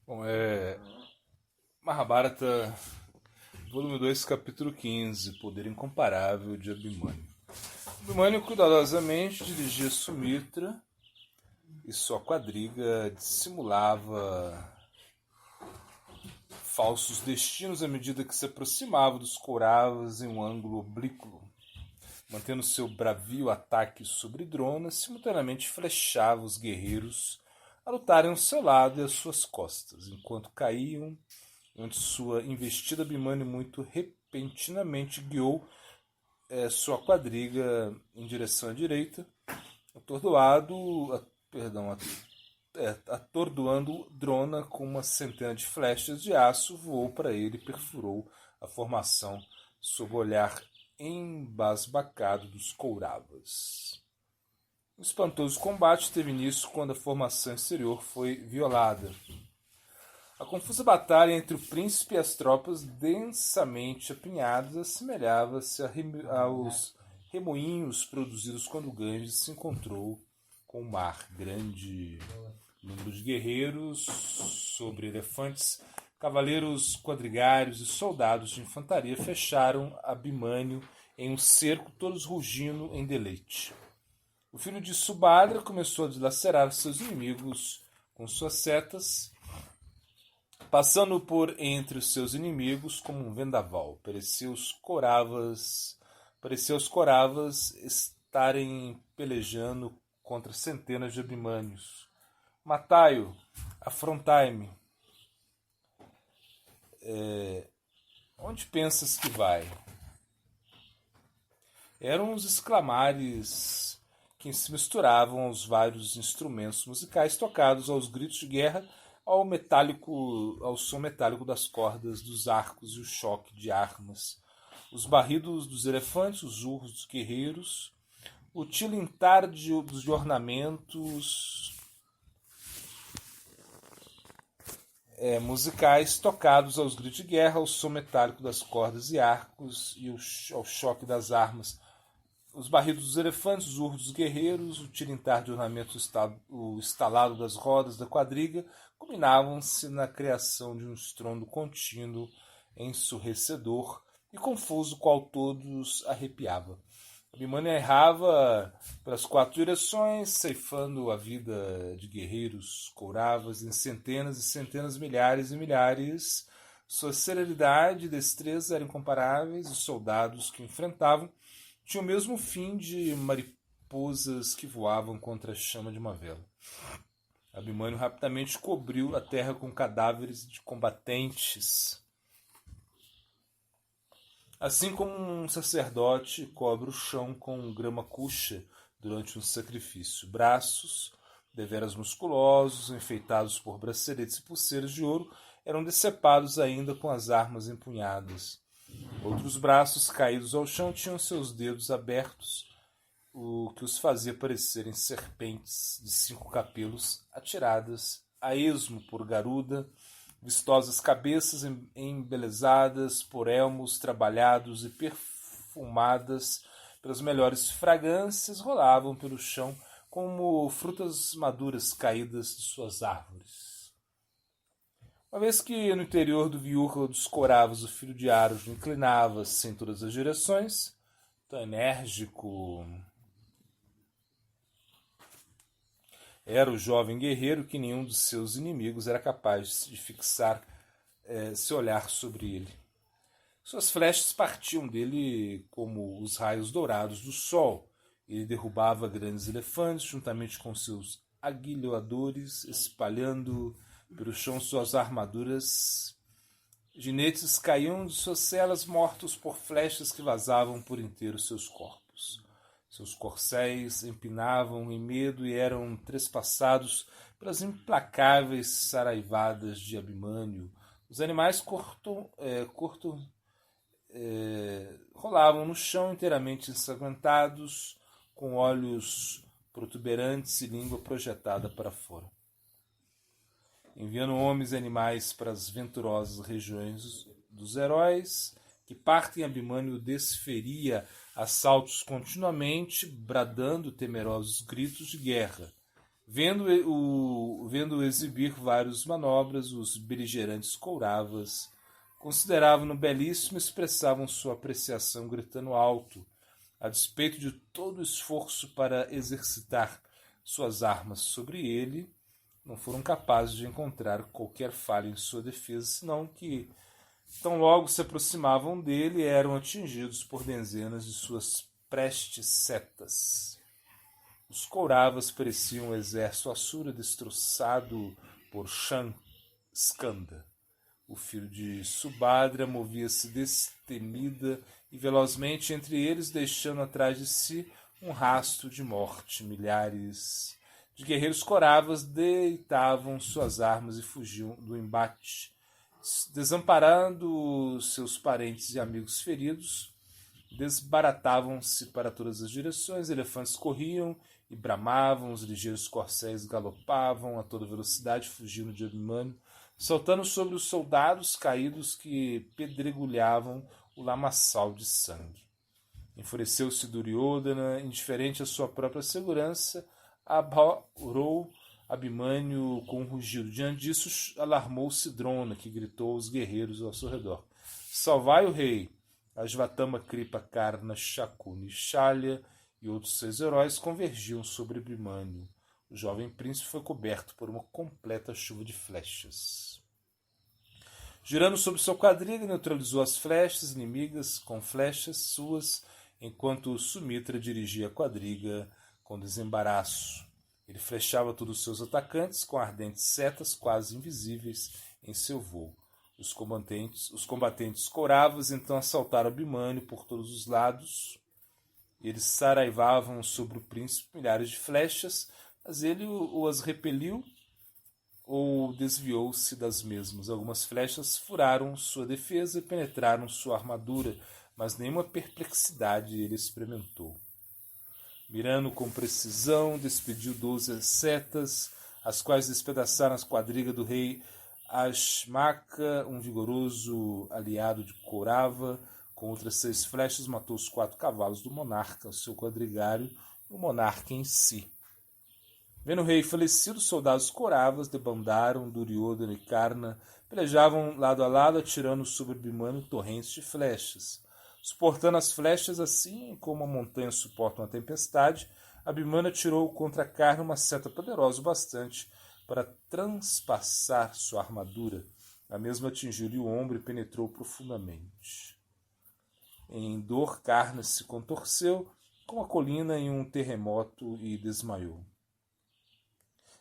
Bom, Mahabharata, volume 2, capítulo 15, Poder Incomparável de Abhimanyu. Abhimanyu cuidadosamente dirigia Sumitra e sua quadriga dissimulava falsos destinos à medida que se aproximava dos Kauravas em um ângulo oblíquo. Mantendo seu bravio ataque sobre Drona, simultaneamente flechava os guerreiros a lutarem ao seu lado e às suas costas, enquanto caíam, onde sua investida Abhimanyu muito repentinamente guiou sua quadriga em direção à direita, atordoando Drona com uma centena de flechas de aço, voou para ele e perfurou a formação sob o olhar embasbacado dos Kauravas. O espantoso combate teve início quando a formação exterior foi violada. A confusa batalha entre o príncipe e as tropas densamente apinhadas assemelhava-se aos remoinhos produzidos quando Ganges se encontrou com o mar. Grande número de guerreiros sobre elefantes, cavaleiros quadrigários e soldados de infantaria fecharam Abhimanyu em um cerco, todos rugindo em deleite. O filho de Subhadra começou a dilacerar seus inimigos com suas setas, passando por entre os seus inimigos como um vendaval. Parecia aos Kauravas estarem pelejando contra centenas de Abhimanyus. Matai-o, afrontai-me. Onde pensas que vai? Eram os exclamares que se misturavam aos vários instrumentos musicais tocados aos gritos de guerra, ao som metálico das cordas dos arcos e o choque de armas, os barridos dos elefantes, os urros dos guerreiros, o tilintar dos ornamentos musicais tocados aos gritos de guerra, ao som metálico das cordas e arcos e ao choque das armas, os barridos dos elefantes, os urros dos guerreiros, o tilintar de ornamentos, o estalado das rodas da quadriga, combinavam-se na criação de um estrondo contínuo, ensurdecedor e confuso, qual todos arrepiava. Abhimanyu errava pelas 4 direções, ceifando a vida de guerreiros Kauravas em centenas e centenas, milhares e milhares. Sua celeridade e destreza eram incomparáveis. Os soldados que o enfrentavam tinham o mesmo fim de mariposas que voavam contra a chama de uma vela. Abhimanyu rapidamente cobriu a terra com cadáveres de combatentes, assim como um sacerdote cobre o chão com grama cuxa durante um sacrifício. Braços, deveras musculosos, enfeitados por braceletes e pulseiras de ouro, eram decepados ainda com as armas empunhadas. Outros braços caídos ao chão tinham seus dedos abertos, o que os fazia parecerem serpentes de 5 capelos atiradas a esmo por Garuda. Vistosas cabeças embelezadas por elmos trabalhados e perfumadas pelas melhores fragrâncias rolavam pelo chão como frutas maduras caídas de suas árvores. Uma vez que no interior do viúrculo dos Kauravas o filho de Arjuna inclinava-se em todas as direções, tão enérgico era o jovem guerreiro que nenhum dos seus inimigos era capaz de fixar seu olhar sobre ele. Suas flechas partiam dele como os raios dourados do sol. Ele derrubava grandes elefantes juntamente com seus aguilhoadores, espalhando pelo chão suas armaduras. Ginetes caíam de suas celas mortos por flechas que vazavam por inteiro seus corpos. Seus corcéis empinavam em medo e eram trespassados pelas implacáveis saraivadas de Abhimanyu. Os animais rolavam no chão inteiramente ensanguentados, com olhos protuberantes e língua projetada para fora. Enviando homens e animais para as venturosas regiões dos heróis, que partem Abhimanyu desferia assaltos continuamente, bradando temerosos gritos de guerra. Vendo exibir várias manobras, os beligerantes Couravas consideravam-no belíssimo e expressavam sua apreciação gritando alto, a despeito de todo o esforço para exercitar suas armas sobre ele. Não foram capazes de encontrar qualquer falha em sua defesa, senão que, tão logo se aproximavam dele, eram atingidos por dezenas de suas prestes setas. Os Couravas pareciam um exército assura destroçado por Skanda. O filho de Subhadra movia-se destemida e velozmente entre eles, deixando atrás de si um rastro de morte. Milhares de guerreiros Couravas deitavam suas armas e fugiam do embate, desamparando seus parentes e amigos feridos. Desbaratavam-se para todas as direções, elefantes corriam e bramavam, os ligeiros corcéis galopavam a toda velocidade, fugindo de Abhimanyu, saltando sobre os soldados caídos que pedregulhavam o lamaçal de sangue. Enfureceu-se Duryodhana, indiferente à sua própria segurança, abaurou Abhimanyu com um rugido. Diante disso, alarmou-se Drona, que gritou aos guerreiros ao seu redor: Salvai o rei! Ashvatthama, Kripa, Karna, Shakuni, Shalya e outros 6 heróis convergiam sobre Abhimanyu. O jovem príncipe foi coberto por uma completa chuva de flechas. Girando sobre sua quadriga, neutralizou as flechas inimigas com flechas suas, enquanto Sumitra dirigia a quadriga com desembaraço. Ele flechava todos os seus atacantes com ardentes setas quase invisíveis em seu voo. Os combatentes Couravas então assaltaram Abhimanyu por todos os lados. Eles saraivavam sobre o príncipe milhares de flechas, mas ele as repeliu ou desviou-se das mesmas. Algumas flechas furaram sua defesa e penetraram sua armadura, mas nenhuma perplexidade ele experimentou. Mirando com precisão, despediu 12 setas, as quais despedaçaram a quadriga do rei Ashmaka, um vigoroso aliado de Kourava. Com outras 6 flechas, matou os 4 cavalos do monarca, o seu quadrigário e o monarca em si. Vendo o rei falecido, os soldados Couravas debandaram. Duryodhana e Karna pelejavam lado a lado, atirando sobre Abhimanyu torrentes de flechas. Suportando as flechas assim como a montanha suporta uma tempestade, Abhimanyu atirou contra Karna uma seta poderosa o bastante para transpassar sua armadura. A mesma atingiu-lhe o ombro e penetrou profundamente. Em dor, Karna se contorceu como a colina em um terremoto e desmaiou.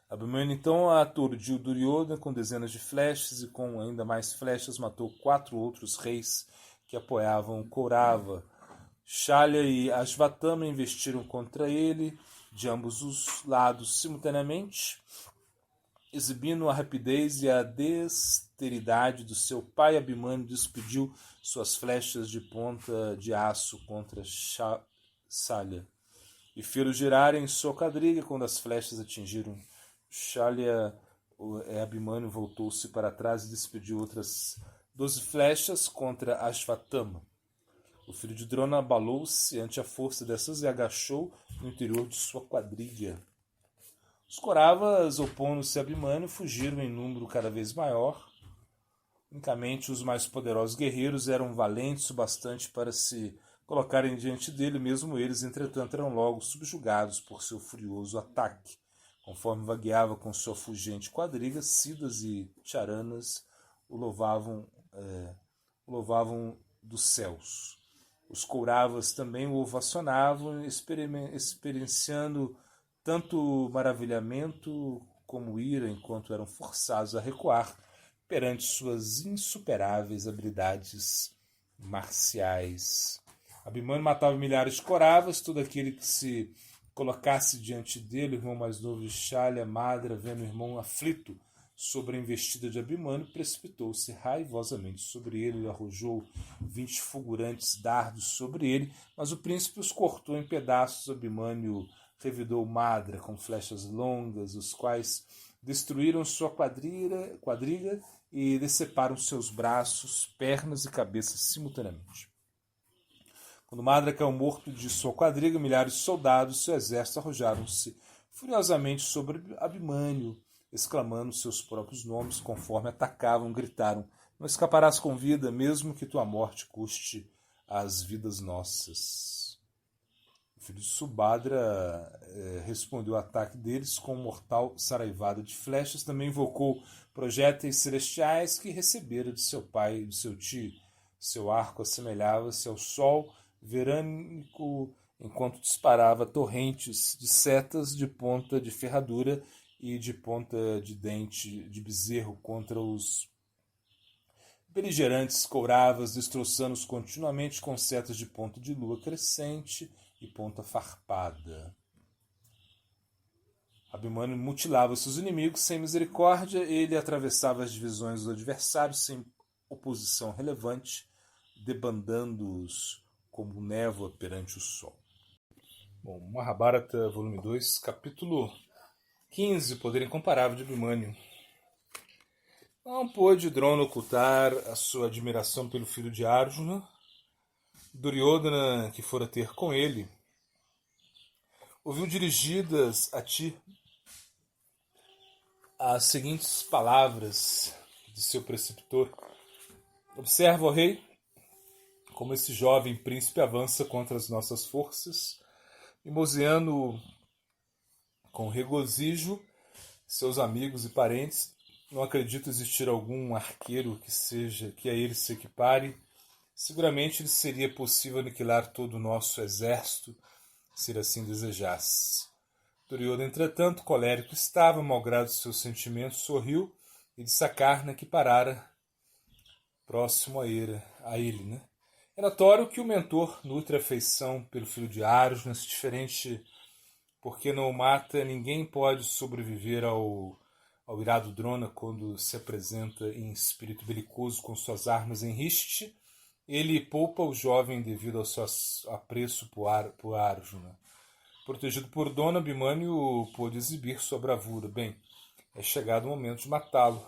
Abhimanyu então aturdiu Duryodhana com dezenas de flechas e com ainda mais flechas matou 4 outros reis que apoiavam Kourava. Shalya e Ashvatthama investiram contra ele de ambos os lados simultaneamente, exibindo a rapidez e a dexteridade do seu pai. Abhimanyu despediu suas flechas de ponta de aço contra Shalya e fê-lo girar em sua quadriga. Quando as flechas atingiram Shalya, Abhimanyu voltou-se para trás e despediu outras 12 flechas contra Ashvatthama. O filho de Drona abalou-se ante a força dessas e agachou no interior de sua quadriga. Os Couravas, opondo-se a Abhimanyu, fugiram em número cada vez maior. Unicamente os mais poderosos guerreiros eram valentes o bastante para se colocarem diante dele, mesmo eles, entretanto, eram logo subjugados por seu furioso ataque. Conforme vagueava com sua fugente quadriga, Siddhas e Charanas o louvavam dos céus. Os Couravas também o ovacionavam, experienciando tanto maravilhamento como ira, enquanto eram forçados a recuar perante suas insuperáveis habilidades marciais. Abhimanyu matava milhares de Couravas, todo aquele que se colocasse diante dele. O irmão mais novo de Shalya, Madra, vendo o irmão aflito sobre a investida de Abhimanyu, precipitou-se raivosamente sobre ele e arrojou 20 fulgurantes dardos sobre ele, mas o príncipe os cortou em pedaços. Abhimanyu revidou Madra com flechas longas, os quais destruíram sua quadriga e deceparam seus braços, pernas e cabeça simultaneamente. Quando Madra caiu morto de sua quadriga, milhares de soldados, seu exército, arrojaram-se furiosamente sobre Abimânio, exclamando seus próprios nomes conforme atacavam, gritaram: Não escaparás com vida, mesmo que tua morte custe as vidas nossas. O filho de Subhadra respondeu ao ataque deles com mortal saraivada de flechas, também invocou projéteis celestiais que recebera de seu pai e de seu tio. Seu arco assemelhava-se ao sol verânico, enquanto disparava torrentes de setas de ponta de ferradura e de ponta de dente de bezerro contra os beligerantes Kauravas, destroçando-os continuamente com setas de ponta de lua crescente e ponta farpada. Abimânio mutilava seus inimigos sem misericórdia, ele atravessava as divisões dos adversários sem oposição relevante, debandando-os como névoa perante o sol. Bom, Mahabharata, volume 2, capítulo 15, o poder incomparável de Abimânio. Não pôde Drona ocultar a sua admiração pelo filho de Arjuna. Duryodhana, que fora ter com ele, ouviu dirigidas a ti as seguintes palavras de seu preceptor: Observa, ó rei, como esse jovem príncipe avança contra as nossas forças, mimoseando com regozijo seus amigos e parentes. Não acredito existir algum arqueiro que a ele se equipare. Seguramente lhe seria possível aniquilar todo o nosso exército, se ele assim desejasse. Duryodhana, entretanto, colérico estava, malgrado seus sentimentos, sorriu e disse a Karna que parara próximo a ele, né? É notório que o mentor nutre afeição pelo filho de Arjuna, diferente porque não o mata, ninguém pode sobreviver ao irado Drona quando se apresenta em espírito belicoso com suas armas em riste. Ele poupa o jovem devido ao seu apreço por Arjuna. Protegido por Drona, Abimânio pôde exibir sua bravura. Bem, é chegado o momento de matá-lo.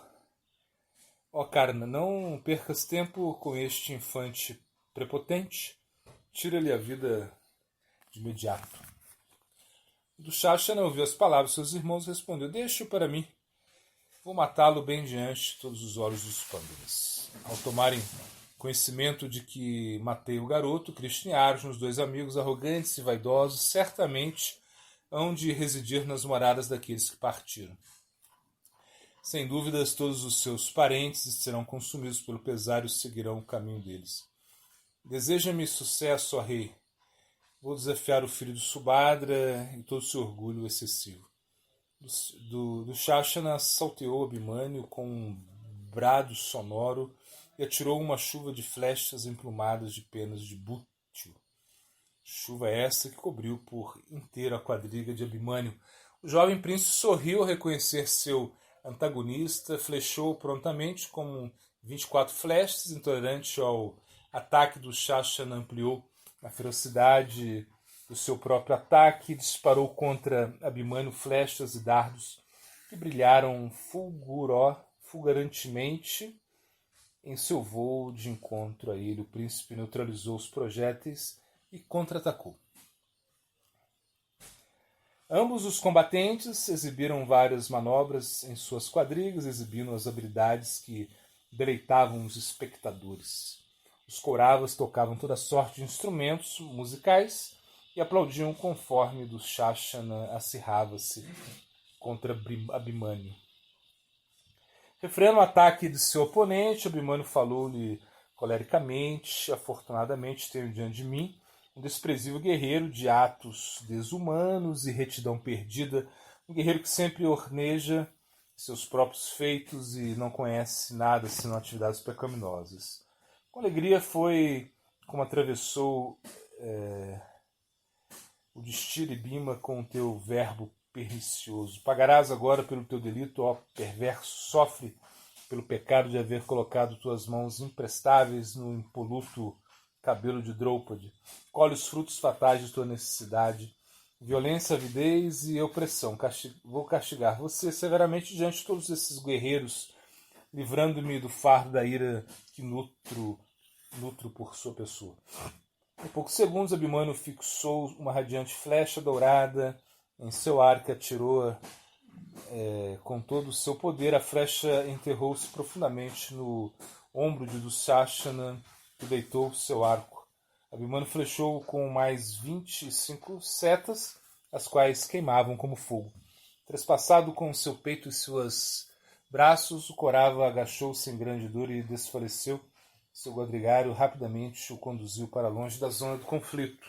Ó Karna, não percas tempo com este infante prepotente. Tira-lhe a vida de imediato. Dushashana ouviu as palavras de seus irmãos e respondeu: Deixe-o para mim. Vou matá-lo bem diante de todos os olhos dos Pandavas. Ao tomarem conhecimento de que matei o garoto, Krishna e Arjuna, os dois amigos arrogantes e vaidosos, certamente hão de residir nas moradas daqueles que partiram. Sem dúvidas, todos os seus parentes serão consumidos pelo pesar e seguirão o caminho deles. Deseja-me sucesso, ó rei. Vou desafiar o filho de Subhadra e todo o seu orgulho excessivo. Dushashana salteou Abimânio com um brado sonoro e atirou uma chuva de flechas emplumadas de penas de bútil. Chuva essa que cobriu por inteiro a quadriga de Abimânio. O jovem príncipe sorriu ao reconhecer seu antagonista, flechou prontamente com 24 flechas, intolerante ao ataque do Dushashana, ampliou a ferocidade do seu próprio ataque, disparou contra Abimânio flechas e dardos que brilharam fulgurantemente em seu voo de encontro a ele. O príncipe neutralizou os projéteis e contra-atacou. Ambos os combatentes exibiram várias manobras em suas quadrigas, exibindo as habilidades que deleitavam os espectadores. Os Kauravas tocavam toda sorte de instrumentos musicais e aplaudiam conforme Dushashana acirrava-se contra Abimânio. Refreando o ataque de seu oponente, Abimânio falou-lhe colericamente: Afortunadamente tenho diante de mim um desprezível guerreiro de atos desumanos e retidão perdida, um guerreiro que sempre orneja seus próprios feitos e não conhece nada senão atividades pecaminosas. Com alegria foi como atravessou o destino e Bima com o teu verbo pernicioso. Pagarás agora pelo teu delito, ó perverso, sofre pelo pecado de haver colocado tuas mãos imprestáveis no impoluto cabelo de Draupadi. Colhe os frutos fatais de tua necessidade, violência, avidez e opressão. Vou castigar você severamente diante de todos esses guerreiros, livrando-me do fardo da ira que nutro por sua pessoa. Em poucos segundos, Abimânio fixou uma radiante flecha dourada Em seu arco atirou com todo o seu poder. A flecha enterrou-se profundamente no ombro de Dushashana, que deitou seu arco. Abhimanyu flechou com mais 25 setas, as quais queimavam como fogo. Trespassado com seu peito e seus braços, o Corava agachou-se em grande dor e desfaleceu. Seu quadrigário rapidamente o conduziu para longe da zona do conflito.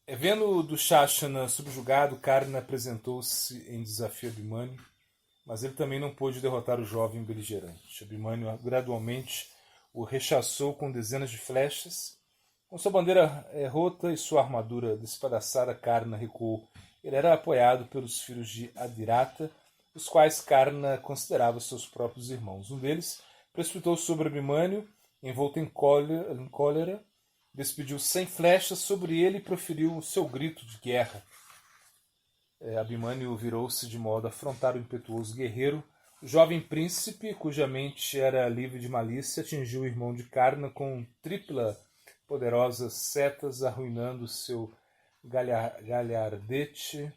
Vendo Dushashana subjugado, Karna apresentou-se em desafio a Abhimanyu, mas ele também não pôde derrotar o jovem beligerante. Abhimanyu gradualmente o rechaçou com dezenas de flechas. Com sua bandeira rota e sua armadura despedaçada, Karna recuou. Ele era apoiado pelos filhos de Adhirata, os quais Karna considerava seus próprios irmãos. Um deles precipitou sobre Abhimanyu, envolto em cólera, despediu 100 flechas sobre ele e proferiu o seu grito de guerra. Abhimanyu virou-se de modo a afrontar o impetuoso guerreiro. O jovem príncipe, cuja mente era livre de malícia, atingiu o irmão de Karna com tripla poderosas setas, arruinando seu galhardete,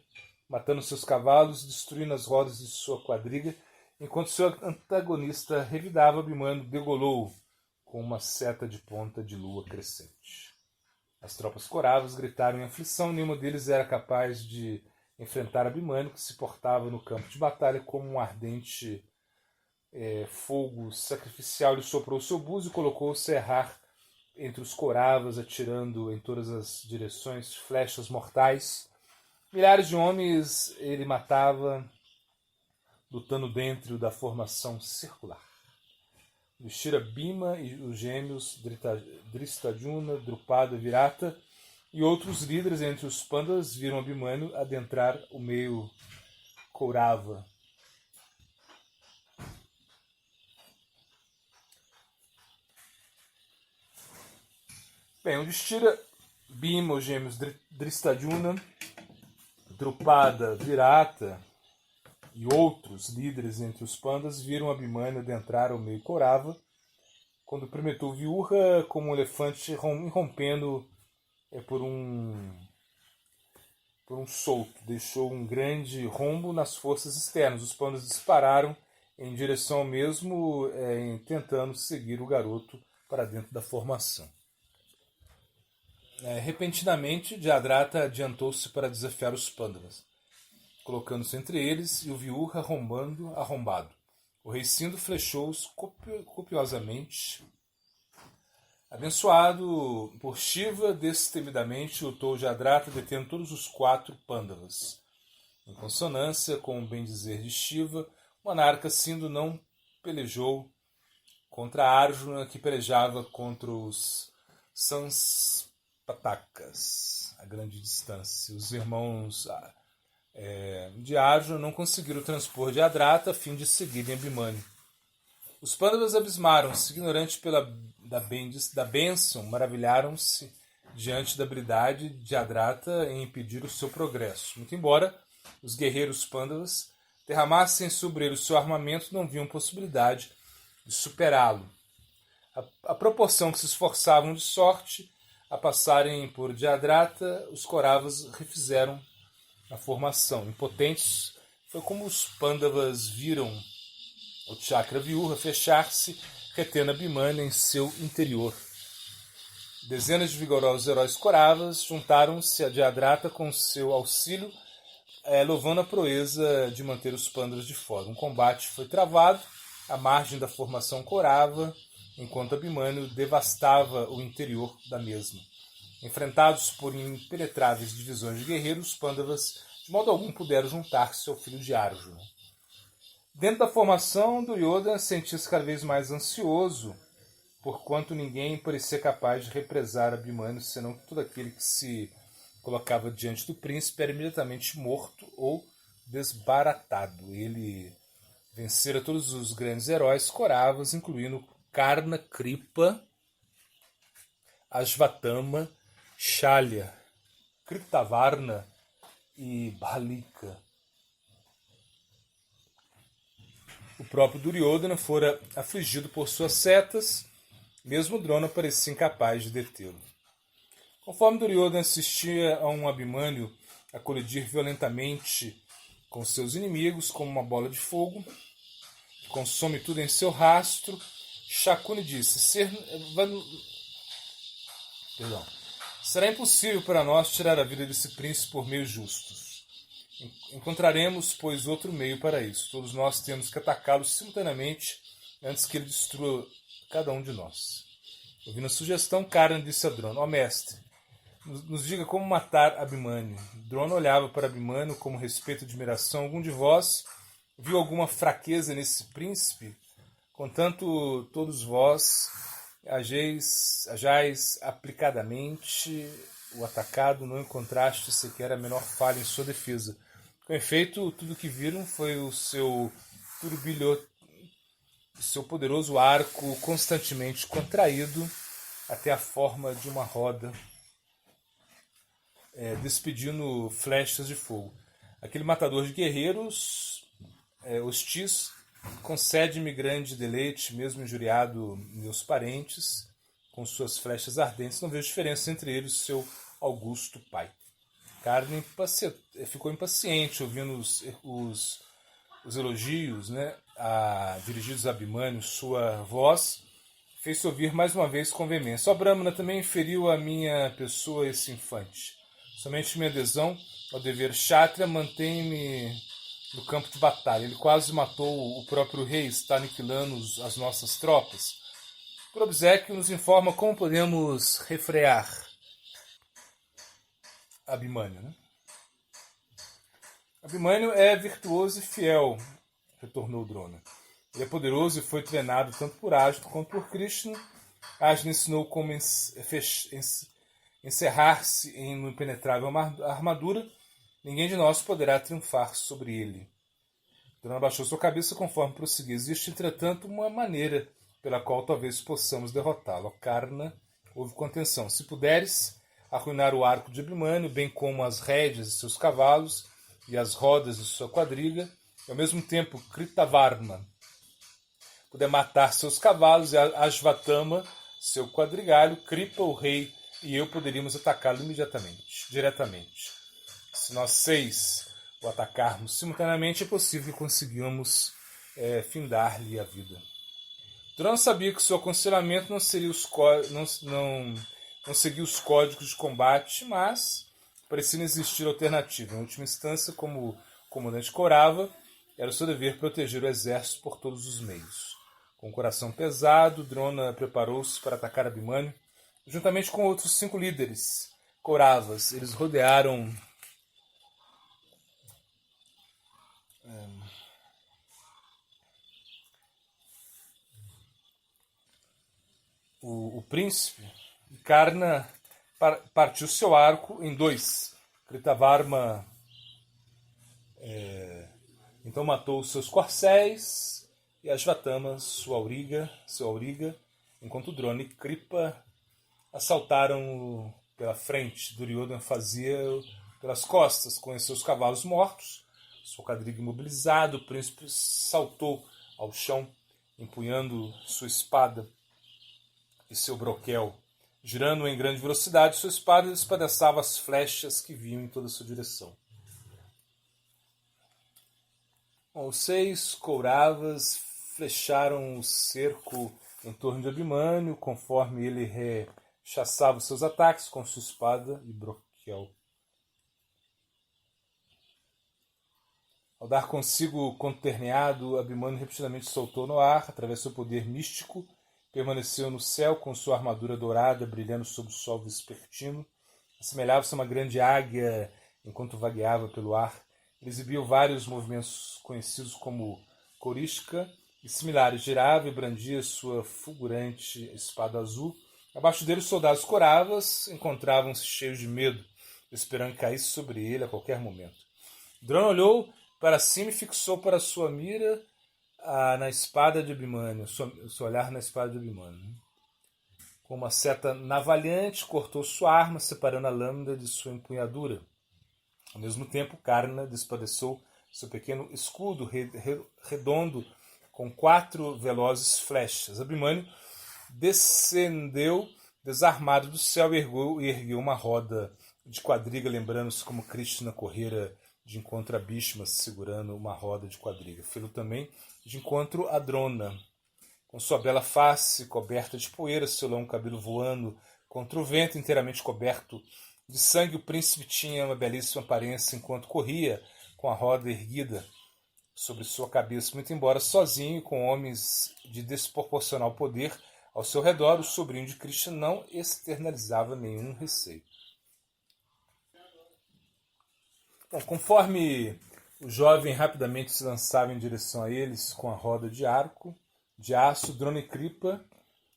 matando seus cavalos, destruindo as rodas de sua quadriga. Enquanto seu antagonista revidava, Abhimanyu degolou com uma seta de ponta de lua crescente. As tropas coravas gritaram em aflição. Nenhum deles era capaz de enfrentar Abhimanyu, que se portava no campo de batalha como um ardente fogo sacrificial. Ele soprou seu búzio e colocou-se a errar entre os coravas, atirando em todas as direções flechas mortais. Milhares de homens ele matava, lutando dentro da formação circular. Yudhishthira, Bhima e os gêmeos Drishtadyumna, Drupada, Virata e outros líderes entre os Pandavas viram Abhimanyu adentrar o meio Kaurava. Bem, Yudhishthira, Bhima, os gêmeos Drishtadyumna, Drupada, Virata e outros líderes entre os pandas viram Abhimanyu adentrar ao meio Kaurava, quando primetou Vyuha como um elefante irrompendo por um solto. Deixou um grande rombo nas forças externas. Os pandas dispararam em direção ao mesmo, tentando seguir o garoto para dentro da formação. Repentinamente, Jayadratha adiantou-se para desafiar os Pandavas, colocando-se entre eles e o Vyuha arrombado. O rei Sindhu flechou-os copiosamente. Abençoado por Shiva, destemidamente lutou Jayadratha, detendo todos os 4 Pandavas. Em consonância com o bem-dizer de Shiva, o monarca Sindhu não pelejou contra Arjuna, que pelejava contra os Sanspatakas, a grande distância. Os irmãos de Arjuna não conseguiram transpor Jayadratha a fim de seguirem Abhimanyu. Os Pandavas abismaram-se, ignorantes da bênção, maravilharam-se diante da habilidade de Jayadratha em impedir o seu progresso. Muito embora os guerreiros Pandavas derramassem sobre ele o seu armamento, não viam possibilidade de superá-lo. À proporção que se esforçavam de sorte a passarem por Jayadratha, os Kauravas refizeram a formação. Impotentes, foi como os Pandavas viram o chakra Vyuha fechar-se, retendo Abhimanyu em seu interior. Dezenas de vigorosos heróis Kauravas juntaram-se a Jayadratha com seu auxílio, louvando a proeza de manter os Pandavas de fora. Um combate foi travado à margem da formação Kaurava, enquanto Abhimanyu devastava o interior da mesma. Enfrentados por impenetráveis divisões de guerreiros, os Pandavas de modo algum puderam juntar-se ao filho de Arjuna. Dentro da formação, Duryodhana sentia-se cada vez mais ansioso, porquanto ninguém parecia capaz de represar Abhimanyu, senão que todo aquele que se colocava diante do príncipe era imediatamente morto ou desbaratado. Ele vencera todos os grandes heróis Kauravas, incluindo Karna, Kripa, Ashvatthama, Shalya, Kritavarna e Bhalika. O próprio Duryodhana fora afligido por suas setas, Mesmo Drona parecia incapaz de detê-lo. Conforme Duryodhana assistia a um Abhimanyu a colidir violentamente com seus inimigos como uma bola de fogo, que consome tudo em seu rastro, Shakuni disse: será impossível para nós tirar a vida desse príncipe por meios justos. Encontraremos, pois, outro meio para isso. Todos nós temos que atacá-lo simultaneamente antes que ele destrua cada um de nós. Ouvindo a sugestão, Karna disse a Drona: Ó mestre, nos diga como matar Abhimanyu. Drona olhava para Abhimanyu com respeito e admiração. Algum de vós viu alguma fraqueza nesse príncipe? Contanto todos vós ajais aplicadamente o atacado, não encontraste sequer a menor falha em sua defesa. Com efeito, tudo que viram foi o seu seu poderoso arco constantemente contraído até a forma de uma roda, despedindo flechas de fogo. Aquele matador de guerreiros hostis concede-me grande deleite, mesmo injuriado meus parentes, com suas flechas ardentes, não vejo diferença entre eles e seu augusto pai. Karna ficou impaciente ouvindo os elogios, dirigidos a Abhimanyu. Sua voz fez-se ouvir mais uma vez com veemência. Ó Brahmana, também feriu a minha pessoa esse infante. Somente minha adesão ao dever kshatriya mantém-me no campo de batalha. Ele quase matou o próprio rei, está aniquilando as nossas tropas. Por obséquio, nos informa como podemos refrear Abhimanyu. Abhimanyu é virtuoso e fiel, retornou Drona. Ele é poderoso e foi treinado tanto por Ajna quanto por Krishna. Ajna ensinou como encerrar-se em uma impenetrável armadura. Ninguém de nós poderá triunfar sobre ele. Drona abaixou sua cabeça conforme prosseguia. Existe, entretanto, uma maneira pela qual talvez possamos derrotá-lo. Karna ouve com atenção. Se puderes arruinar o arco de Abhimanyu, bem como as rédeas de seus cavalos e as rodas de sua quadriga, e ao mesmo tempo Kritavarma puder matar seus cavalos e Ashvatthama, seu quadrigalho, Kripa, o rei, e eu poderíamos atacá-lo diretamente. Se nós 6 o atacarmos simultaneamente, é possível que consigamos findar-lhe a vida. Drona sabia que seu aconselhamento não seguia os códigos de combate, mas parecia existir alternativa. Em última instância, como comandante Kaurava, era o seu dever proteger o exército por todos os meios. Com o coração pesado, Drona preparou-se para atacar Abhimanyu, juntamente com outros 5 líderes Kauravas. Eles rodearam o príncipe. Karna partiu seu arco em 2. Kritavarma então matou os seus corcéis e Ashvatthama, seu auriga, enquanto Drona e Kripa assaltaram pela frente. Duryodhana fazia pelas costas, com seus cavalos mortos, seu quadriga imobilizado. O príncipe saltou ao chão, empunhando sua espada e seu broquel. Girando em grande velocidade, sua espada espedaçava as flechas que vinham em toda a sua direção. Os 6 Kauravas flecharam o cerco em torno de Abhimanyu, conforme ele rechaçava os seus ataques com sua espada e broquel. Ao dar consigo conterneado, Abhimanyu repetidamente soltou no ar, através do seu poder místico, permaneceu no céu com sua armadura dourada brilhando sob o sol vespertino. Assemelhava-se a uma grande águia enquanto vagueava pelo ar. Ele exibiu vários movimentos conhecidos como Korishka e similares. Girava e brandia sua fulgurante espada azul. Abaixo dele, os soldados Kauravas encontravam-se cheios de medo, esperando que caísse sobre ele a qualquer momento. Drona olhou para cima e fixou para sua mira na espada de Abhimanyu, seu olhar na espada de Abhimanyu. Com uma seta navalhante, cortou sua arma, separando a lâmina de sua empunhadura. Ao mesmo tempo, Karna despedaçou seu pequeno escudo redondo com 4 velozes flechas. Abhimanyu descendeu desarmado do céu e ergueu uma roda de quadriga, lembrando-se como Krishna correra de encontro a Bhishma, segurando uma roda de quadriga. Fê-lo também de encontro a Drona, com sua bela face coberta de poeira, seu longo cabelo voando contra o vento, inteiramente coberto de sangue. O príncipe tinha uma belíssima aparência enquanto corria, com a roda erguida sobre sua cabeça. Muito embora sozinho, com homens de desproporcional poder ao seu redor, o sobrinho de Krishna não externalizava nenhum receio. Bom, conforme o jovem rapidamente se lançava em direção a eles com a roda de arco, de aço, Drona e Kripa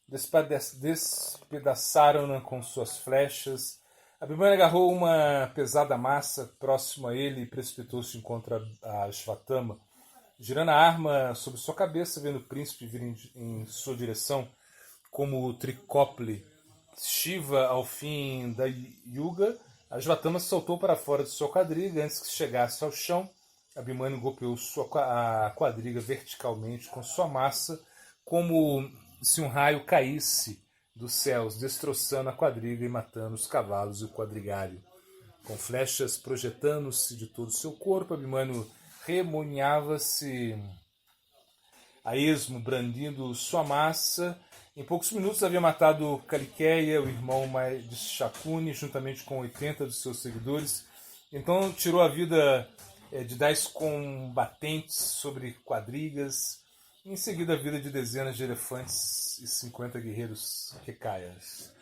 despedaçaram-na com suas flechas. Abhimanyu agarrou uma pesada massa próximo a ele e precipitou-se contra a Ashvatthama, girando a arma sobre sua cabeça, vendo o príncipe vir em sua direção como o Tricóple Shiva ao fim da Yuga. A Ashvatthama saltou para fora de sua quadriga. Antes que chegasse ao chão, Abhimanyu golpeou a quadriga verticalmente com sua massa, como se um raio caísse dos céus, destroçando a quadriga e matando os cavalos e o quadrigário. Com flechas projetando-se de todo o seu corpo, Abhimanyu remoinhava-se a esmo, brandindo sua massa. Em poucos minutos havia matado Kalikeya, o irmão de Shakuni, juntamente com 80 dos seus seguidores. Então tirou a vida de 10 combatentes sobre quadrigas. E em seguida a vida de dezenas de elefantes e 50 guerreiros Kekayas.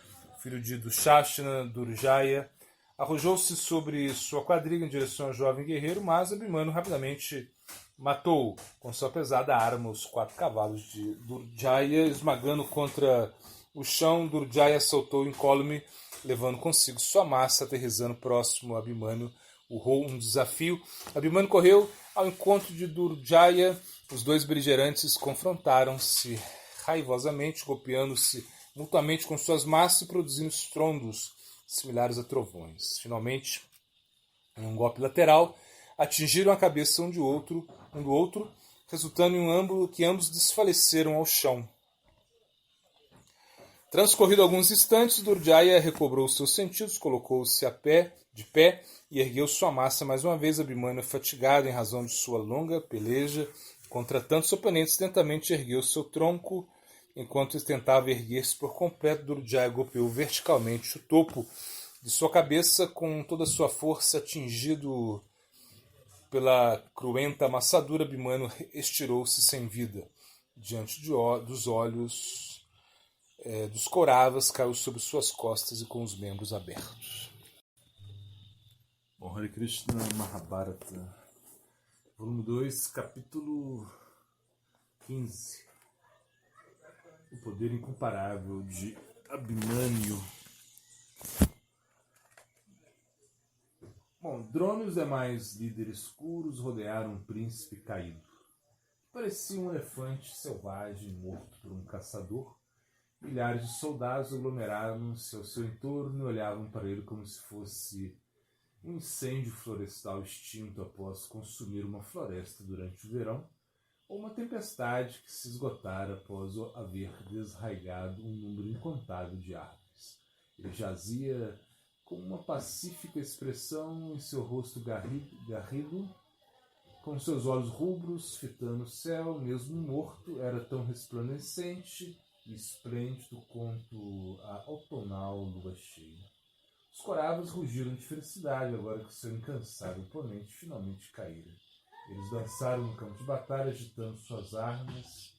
Filho de Dushashana, Durjaya, arrojou-se sobre sua quadriga em direção ao jovem guerreiro, mas Abhimanyu rapidamente matou com sua pesada arma os 4 cavalos de Durjaya, esmagando contra o chão. Durjaya saltou incólume, levando consigo sua massa, aterrissando próximo a Abhimanyu. Urrou um desafio. Abhimanyu correu ao encontro de Durjaya. Os dois beligerantes confrontaram-se raivosamente, golpeando-se mutuamente com suas massas e produzindo estrondos similares a trovões. Finalmente, em um golpe lateral, atingiram a cabeça um do outro, resultando em um âmbulo que ambos desfaleceram ao chão. Transcorrido alguns instantes, Durjaya recobrou seus sentidos, colocou-se de pé e ergueu sua massa mais uma vez. Abhimanyu, fatigado em razão de sua longa peleja contra tantos oponentes, lentamente ergueu seu tronco. Enquanto tentava erguer-se por completo, Durjaya golpeou verticalmente o topo de sua cabeça com toda a sua força. Atingido pela cruenta amassadura, Abhimanyu estirou-se sem vida. Diante dos olhos dos Kauravas, caiu sobre suas costas e com os membros abertos. Bom, Hare Krishna Mahabharata, volume 2, capítulo 15. O poder incomparável de Abhimanyu. Bom, Drona e os demais líderes puros rodearam um príncipe caído. Parecia um elefante selvagem morto por um caçador. Milhares de soldados aglomeraram-se ao seu entorno e olhavam para ele como se fosse um incêndio florestal extinto após consumir uma floresta durante o verão, ou uma tempestade que se esgotara após haver desraigado um número incontável de árvores. Ele jazia com uma pacífica expressão em seu rosto garrido, com seus olhos rubros fitando o céu. Mesmo morto, era tão resplandecente e esplêndido quanto a outonal lua cheia. Os Kauravas rugiram de felicidade agora que seu incansável oponente finalmente caíra. Eles dançaram no campo de batalha, agitando suas armas.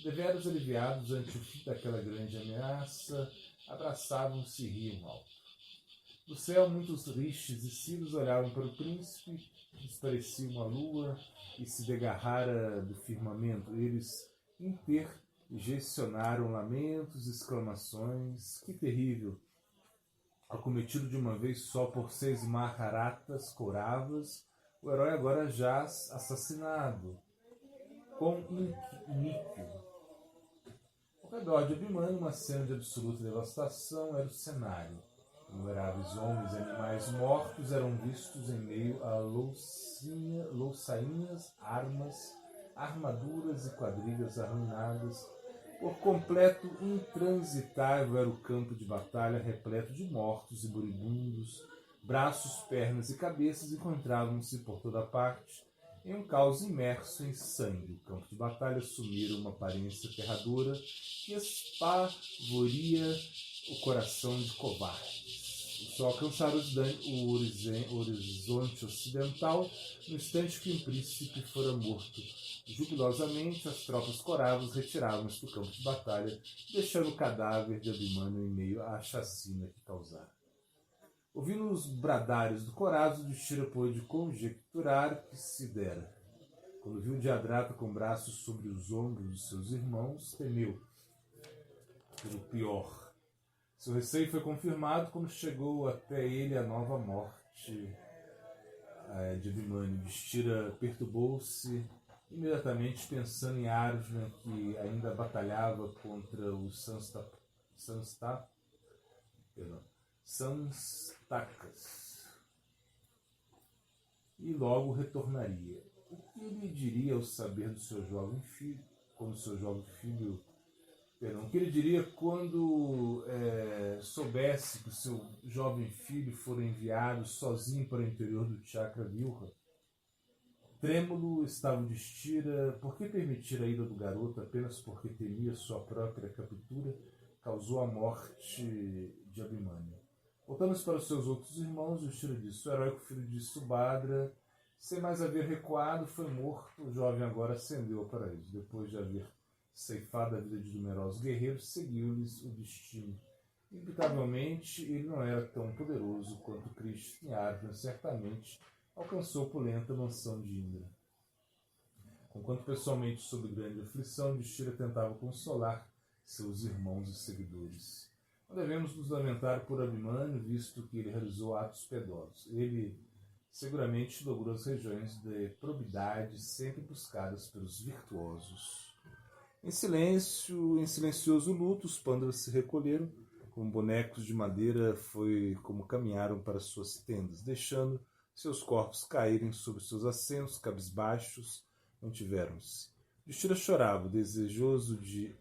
Deveras aliviados ante o fim daquela grande ameaça, abraçavam-se e riam alto. Do céu, muitos rishis e siros olhavam para o príncipe, que parecia uma lua, e se desgarrara do firmamento. Eles interjeccionaram lamentos e exclamações. Que terrível! Acometido de uma vez só por 6 Maharatas Kauravas, o herói agora jaz assassinado. Quão iníquo! Ao redor de Abhimanyu, uma cena de absoluta devastação era o cenário. Inumeráveis homens e animais mortos eram vistos em meio a louçainhas, armas, armaduras e quadrigas arruinadas. Por completo intransitável era o campo de batalha, repleto de mortos e moribundos. Braços, pernas e cabeças encontravam-se por toda parte, em um caos imerso em sangue. O campo de batalha assumira uma aparência aterradora que espavoria o coração de covardes. O sol alcançara o horizonte ocidental no instante que um príncipe fora morto. Jubilosamente, as tropas coravas retiravam-se do campo de batalha, deixando o cadáver de Abimânio em meio à chacina que causara. Ouvindo os bradares do corazo, Yudhishthira pôde conjecturar que se dera. Quando viu Jayadratha com braços sobre os ombros de seus irmãos, temeu pelo pior. Seu receio foi confirmado quando chegou até ele a nova morte de Abimânio. Yudhishthira perturbou-se imediatamente pensando em Arjuna, que ainda batalhava contra os Sanstakas, e logo retornaria. O que ele diria ao saber do seu jovem filho, quando seu jovem filho, o que ele diria quando soubesse que o seu jovem filho fora enviado sozinho para o interior do Chakravyuha? Trêmulo estava Yudhishthira. Por que permitir a ida do garoto apenas porque temia sua própria captura causou a morte de Abimânio? Voltamos para os seus outros irmãos. Yudhishthira disse: o heróico filho de Subhadra, sem mais haver recuado, foi morto. O jovem agora ascendeu ao paraíso. Depois de haver ceifado a vida de numerosos guerreiros, seguiu-lhes o destino. Inevitavelmente, ele não era tão poderoso quanto Krishna, e Arjuna certamente alcançou a opulenta mansão de Indra. Conquanto pessoalmente sob grande aflição, Yudhishthira tentava consolar seus irmãos e seguidores. Não devemos nos lamentar por Abimânio, visto que ele realizou atos piedosos. Ele seguramente logrou as regiões de probidade sempre buscadas pelos virtuosos. Em silencioso luto, os Pandavas se recolheram. Como bonecos de madeira, foi como caminharam para suas tendas, deixando seus corpos caírem sobre seus assentos, cabisbaixos, mantiveram-se. Yudhishthira chorava, desejoso de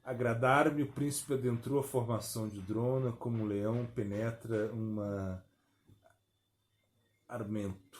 agradar-me. O príncipe adentrou a formação de Drona como um leão penetra armento.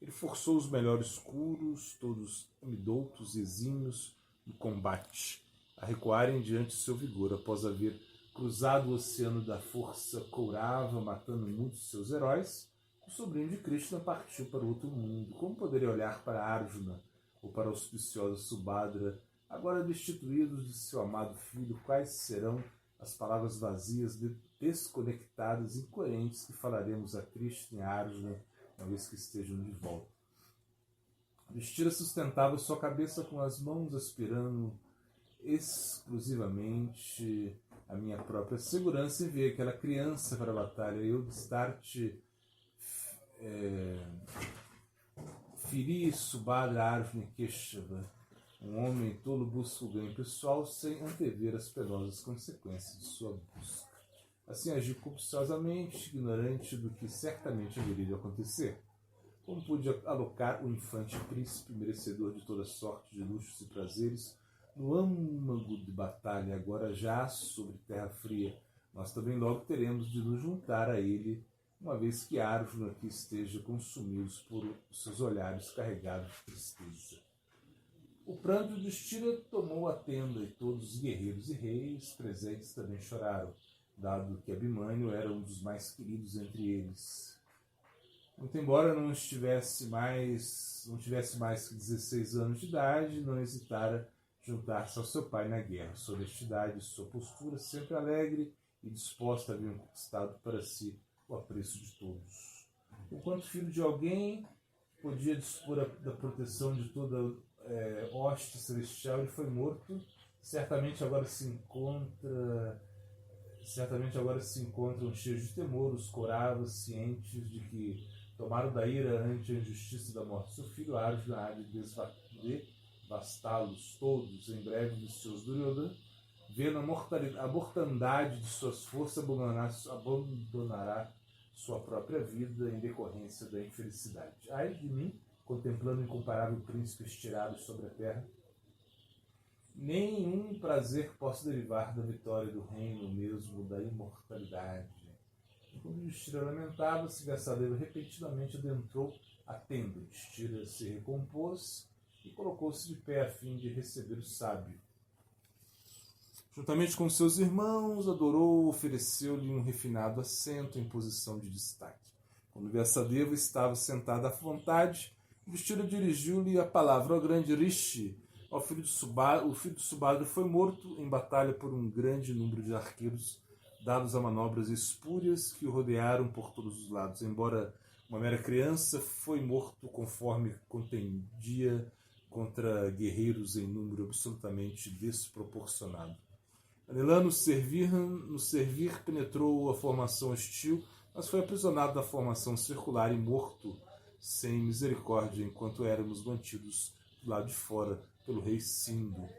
Ele forçou os melhores curos, todos amidoutos e exímios no combate, a recuarem diante de seu vigor, após haver cruzado o oceano da força Kaurava, matando muitos de seus heróis. O sobrinho de Krishna partiu para o outro mundo. Como poderia olhar para Arjuna ou para a auspiciosa Subhadra, agora destituídos de seu amado filho? Quais serão as palavras vazias, desconectadas e incoerentes que falaremos a Krishna e a Arjuna, uma vez que estejam de volta? Yudhishthira sustentava sua cabeça com as mãos, aspirando exclusivamente a minha própria segurança, e ver aquela criança para a batalha. Eu destarte feri Subhadra, Arjuna e Keshava. Um homem tolo busca o ganho pessoal sem antever as penosas consequências de sua busca. Assim agiu cobiçosamente, ignorante do que certamente haveria de acontecer. Como pude alocar o infante príncipe, merecedor de toda sorte de luxos e prazeres, no âmago de batalha, agora já sobre terra fria? Nós também logo teremos de nos juntar a ele, uma vez que Arjuna aqui esteja consumidos por seus olhares carregados de tristeza. O pranto de Yudhishthira tomou a tenda, e todos os guerreiros e reis presentes também choraram, dado que Abimânio era um dos mais queridos entre eles. Muito embora não tivesse mais que 16 anos de idade, não hesitara juntar-se ao seu pai na guerra. Sua honestidade e sua postura, sempre alegre e disposta, haviam conquistado para si o apreço de todos. Enquanto filho de alguém podia dispor da proteção de toda hoste celestial, ele foi morto. Certamente agora se encontram cheios de temor os Kauravas, cientes de que tomaram da ira ante a injustiça da morte de seu filho. Arjuna há de devastá-los todos. Em breve, dos seus Duryodhana, vendo a mortandade de suas forças, abandonará sua própria vida em decorrência da infelicidade. Ai de mim, contemplando o incomparável príncipe estirado sobre a terra, Nenhum prazer possa derivar da vitória do reino, mesmo da imortalidade. Enquanto Yudhishthira lamentava-se, Vyasadeva repentinamente adentrou a tenda. Yudhishthira se recompôs e colocou-se de pé a fim de receber o sábio. Juntamente com seus irmãos, adorou, ofereceu-lhe um refinado assento em posição de destaque. Quando Vyasadeva estava sentado à vontade, Yudhishthira dirigiu-lhe a palavra ao grande Rishi. O filho de Subhadra foi morto em batalha por um grande número de arqueiros, dados a manobras espúrias que o rodearam por todos os lados. Embora uma mera criança, foi morto conforme contendia contra guerreiros em número absolutamente desproporcionado. Anelando no servir, penetrou a formação hostil, mas foi aprisionado na formação circular e morto sem misericórdia, enquanto éramos mantidos do lado de fora pelo rei Sindu.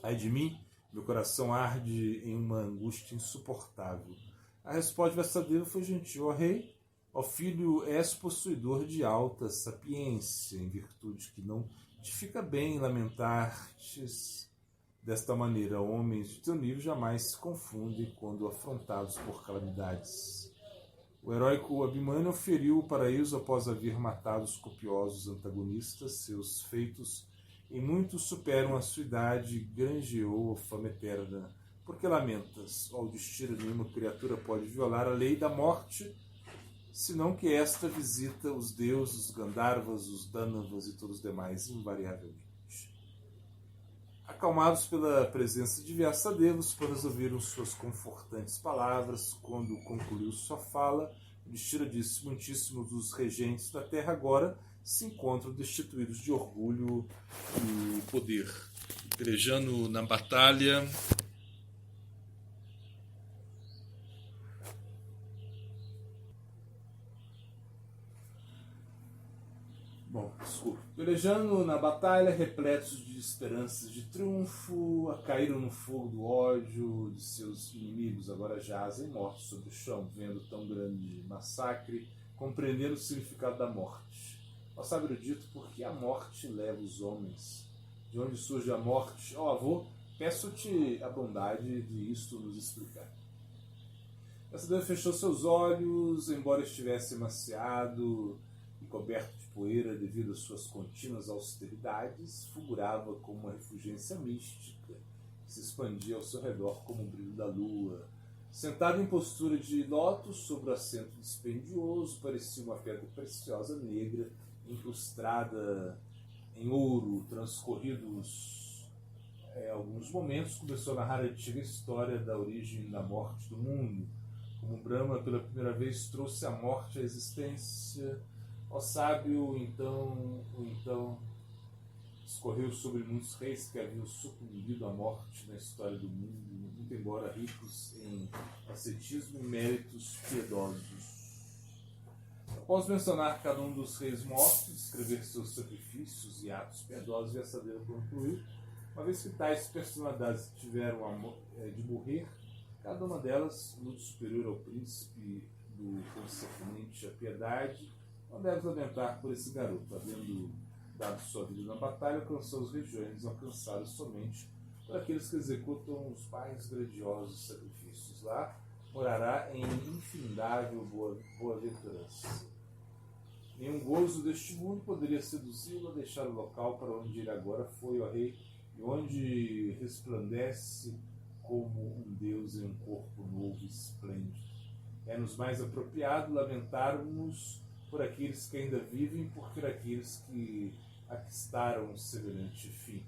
Ai de mim, meu coração arde em uma angústia insuportável. A resposta de Vyasadeva foi gentil. Ó rei, ó filho, és possuidor de alta sapiência, em virtude que não te fica bem lamentar-te desta maneira. Homens de teu nível jamais se confundem quando afrontados por calamidades. O heróico Abhimanyu feriu o paraíso após haver matado os copiosos antagonistas. Seus feitos em muito superam a sua idade, granjeou a fama eterna. Por que lamentas? Ó Yudhishthira, nenhuma criatura pode violar a lei da morte, senão que esta visita os deuses, os Gandharvas, os Danavas e todos os demais, invariavelmente. Acalmados pela presença de Vyasadeva, os panas ouviram suas confortantes palavras. Quando concluiu sua fala, Yudhishthira disse: muitíssimos dos regentes da terra agora se encontram destituídos de orgulho e poder. Pelejando na batalha, pelejando na batalha, repletos de esperanças de triunfo, caíram no fogo do ódio de seus inimigos, agora jazem mortos sobre o chão, vendo tão grande massacre, compreendendo o significado da morte. Ó sábio erudito, por que a morte leva os homens? De onde surge a morte? Ó avô, peço-te a bondade de isto nos explicar. Vyasadeva fechou seus olhos, embora estivesse emaciado e coberto de poeira devido às suas contínuas austeridades, fulgurava como uma refulgência mística que se expandia ao seu redor como o brilho da lua. Sentado em postura de lótus sobre o assento dispendioso, parecia uma pedra preciosa negra, incrustada em ouro. Transcorridos alguns momentos, começou a narrar a antiga história da origem e da morte do mundo. Como Brahma pela primeira vez trouxe a morte à existência, ó sábio, então discorreu sobre muitos reis que haviam sucumbido à morte na história do mundo, muito embora ricos em ascetismo e méritos piedosos. Após mencionar cada um dos reis mortos, descrever seus sacrifícios e atos piedosos, Vyasadeva concluiu: uma vez que tais personalidades tiveram de morrer, cada uma delas, muito superior ao príncipe do consequente à piedade, não deve lamentar por esse garoto, havendo dado sua vida na batalha, alcançou as regiões alcançadas somente por aqueles que executam os mais grandiosos sacrifícios. Lá morará em infindável boa-aventurança. Nenhum gozo deste mundo poderia seduzi-lo a deixar o local para onde ele agora foi, ó rei, e onde resplandece como um deus em um corpo novo e esplêndido. É-nos mais apropriado lamentarmos por aqueles que ainda vivem, por aqueles que aquistaram um semelhante fim.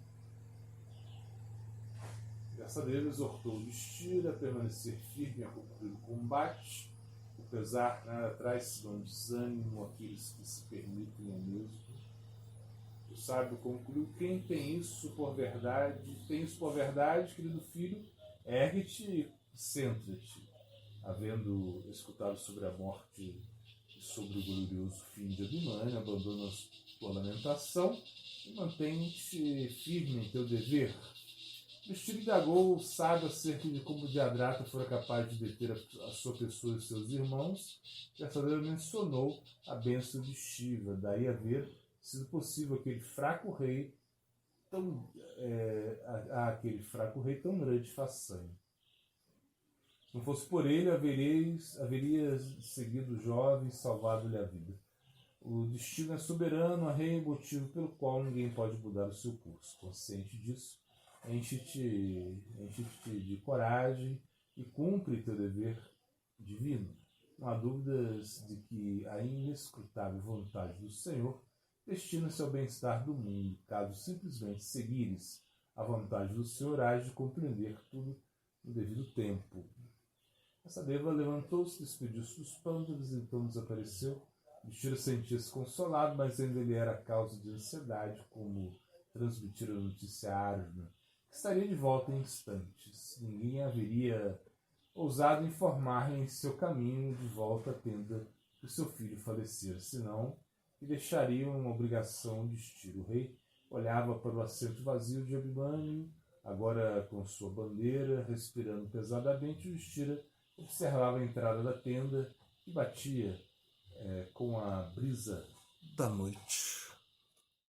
Vyasadeva exortou Yudhishthira a permanecer firme a concluir o combate. O pesar nada traz senão desânimo àqueles que se permitem ao mesmo. O sábio concluiu: quem tem isso por verdade, querido filho, ergue-te e centra-te. Havendo escutado sobre a morte e sobre o glorioso fim de Abhimanyu, abandona a tua lamentação e mantém-te firme em teu dever. Yudhishthira indagou o sábio acerca de como Jayadratha fora capaz de deter a sua pessoa e seus irmãos. Vyasadeva mencionou a bênção de Shiva, daí haver sido possível aquele fraco rei àquele fraco rei tão grande façanha. Se não fosse por ele, haveria seguido o jovem e salvado-lhe a vida. O destino é soberano, a rei, motivo pelo qual ninguém pode mudar o seu curso. Consciente disso, enche-te de coragem e cumpre teu dever divino. Não há dúvidas de que a inescrutável vontade do Senhor destina-se ao bem-estar do mundo. Caso simplesmente seguires a vontade do Senhor, hás de compreender tudo no devido tempo. Essa deva levantou-se, despediu-se dos pântanos, então desapareceu. Yudhishthira sentia-se consolado, mas ainda lhe era causa de ansiedade, como transmitir a notícia a Arjuna, que estaria de volta em instantes. Ninguém haveria ousado informar-lhe em seu caminho de volta à tenda que o seu filho falecera, senão que deixaria uma obrigação de Yudhishthira. O rei olhava para o assento vazio de Abhimanyu, agora com sua bandeira, respirando pesadamente. Yudhishthira observava a entrada da tenda e batia com a brisa da noite.